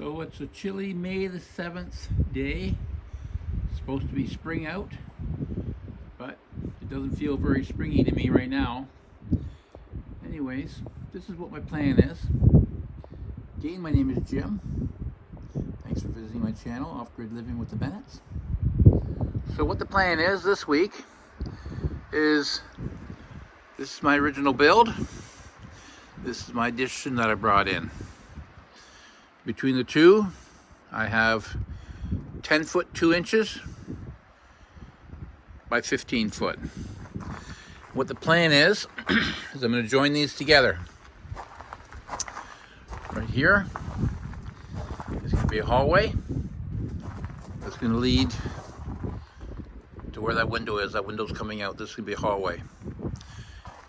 So it's a chilly May the 7th day. It's supposed to be spring out, but it doesn't feel very springy to me right now. Anyways, this is what my plan is. Again, my name is Jim. Thanks for visiting my channel, Off-Grid Living with the Bennetts. So what the plan is this week is, this is my original build. This is my addition that I brought in. Between the two, I have 10 foot 2 inches by 15 foot. What the plan is I'm going to join these together. Right here is going to be a hallway that's going to lead to where that window is. That window's coming out. This is going to be a hallway.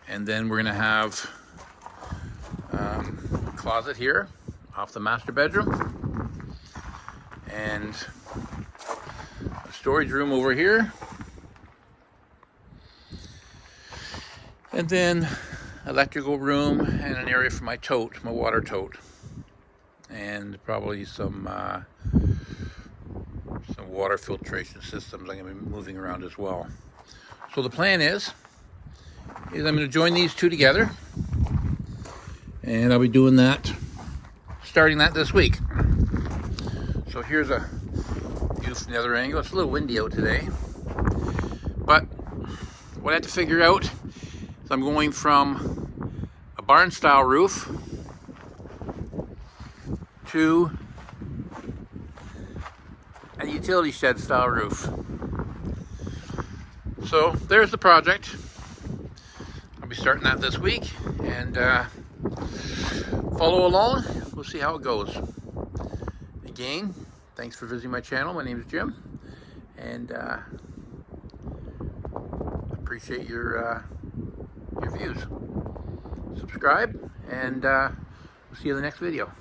And then we're going to have a closet here off the master bedroom, and a storage room over here, and then electrical room and an area for my tote, my water tote, and probably some water filtration systems I'm going to be moving around as well. So the plan is I'm going to join these two together, and I'll be doing that, starting that this week. So here's a view from the other angle. It's a little windy out today, but what I have to figure out is I'm going from a barn style roof to a utility shed style roof. So there's the project. I'll be starting that this week, and follow along. We'll see how it goes. Again, thanks for visiting my channel. My name is Jim, and appreciate your views. Subscribe, and we'll see you in the next video.